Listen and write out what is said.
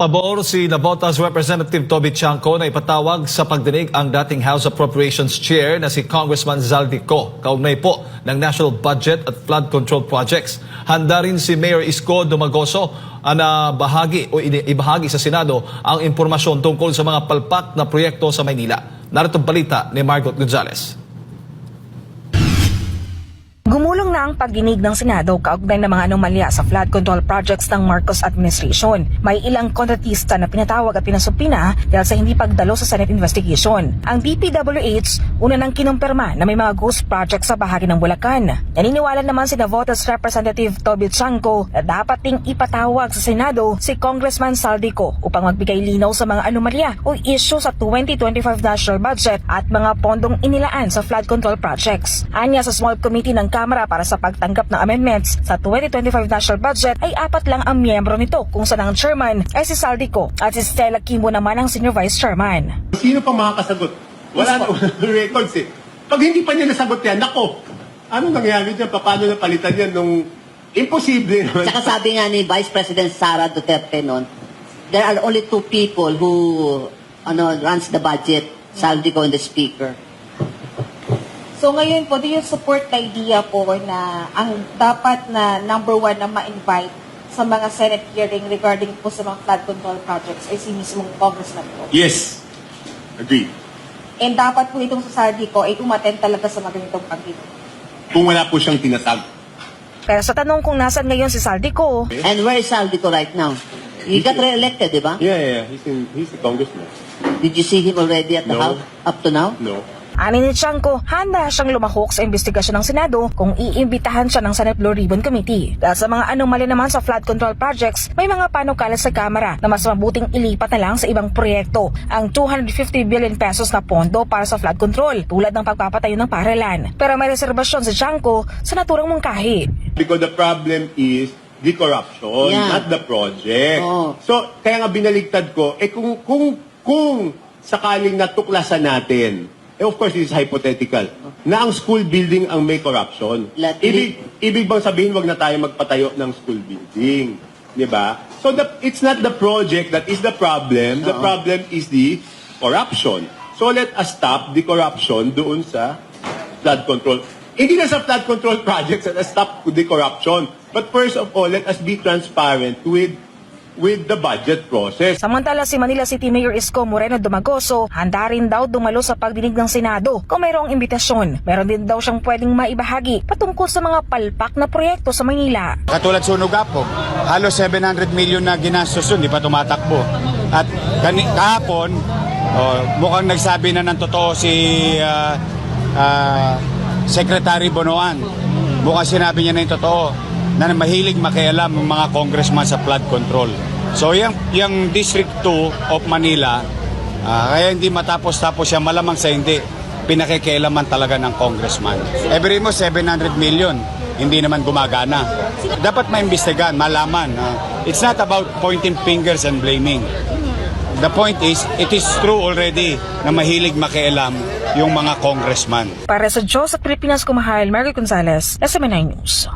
Pabor si Navotas Representative Toby Chanco na ipatawag sa pagdinig ang dating House Appropriations Chair na si Congressman Zaldico kaugnay po ng National Budget at Flood Control Projects. Handa rin si Mayor Isko Dumagoso na ibahagi sa Senado ang impormasyon tungkol sa mga palpak na proyekto sa Maynila. Narito ang balita ni Margot Gonzalez. Gumulong na ang pagdinig ng Senado kaugnay ng mga anomalya sa flood control projects ng Marcos administration. May ilang kontratista na pinatawag at pinasupina dahil sa hindi pagdalo sa Senate investigation. Ang DPWH una nang kinumpirma na may mga ghost projects sa bahagi ng Bulacan. Naniniwala naman si Navotas Representative Toby Chanco na dapat ding ipatawag sa Senado si Congressman Zaldico upang magbigay linaw sa mga anomalya o issue sa 2025 national budget at mga pondong inilaan sa flood control projects. Anya sa small committee ng Kamara para sa pagtanggap ng amendments sa 2025 national budget ay 4 lang ang miyembro nito kung saan ang chairman ay si Zaldico at si Stella Kimbo naman ang senior vice chairman. Sino pa makakasagot? Wala na records eh. Pag hindi pa niya nasagot yan, nako, ano nangyari dyan? Paano napalitan yan nung imposible naman? Saka sabi nga ni Vice President Sara Duterte noon, there are only 2 people who runs the budget, Zaldico and the Speaker. So ngayon po, do you support the idea po na ang dapat na number 1 na ma-invite sa mga Senate hearing regarding po sa mga flood control projects ay si mismong Congressman po? Yes. Agree. And dapat po itong sa Zaldico ay umattend talaga sa mga ganitong pagdinig. Kung wala po siyang tinatag. Pero sa tanong kung nasan ngayon si Zaldico, And where is Zaldico right now? He got re-elected, di ba? Yeah. He's a congressman. Did you see him already at the No. House up to now? No. ani ni Chanco, handa siyang lumahok sa investigasyon ng Senado kung iimbitahan siya ng Senate Blue Ribbon Committee. Dahil sa mga anomalya naman sa flood control projects, may mga panukala sa Kamara na mas mabuting ilipat na lang sa ibang proyekto ang 250 billion pesos na pondo para sa flood control tulad ng pagpapatayo ng paaralan. Pero may reserbasyon si Chanco sa naturang mungkahi. Because the problem is the corruption, not the project. Oh. So, kaya nga binaligtad ko, kung sakaling natuklasan natin, of course, this is hypothetical, na ang school building ang may corruption. Ibig bang sabihin, wag na tayo magpatayo ng school building. Di ba? So, it's not the project that is the problem. The problem is the corruption. So, let us stop the corruption doon sa flood control. Hindi na sa flood control projects, let us stop the corruption. But first of all, let us be transparent with the budget process. Samantala si Manila City Mayor Isko Moreno Dumagoso, handa rin daw dumalo sa pagdinig ng Senado kung mayroong imbitasyon. Meron din daw siyang pwedeng maibahagi patungkol sa mga palpak na proyekto sa Manila. Katulad Sunog Apog, halos 700 million na ginastos yun, di pa tumatakbo. At kahapon, mukhang nagsabi na ng totoo si Secretary Bonoan. Mukhang sinabi niya na yung totoo na mahilig makialam ng mga congressman sa flood control. So yung District 2 of Manila, kaya hindi matapos-tapos siya, malamang sa hindi, pinakikialaman talaga ng congressman. Every mo 700 million, hindi naman gumagana. Dapat maimbestigahan, malaman. It's not about pointing fingers and blaming. The point is, it is true already na mahilig makialam yung mga congressman. Para sa Diyos at Pilipinas, kumahal, Margot Gonzalez, SMNI News.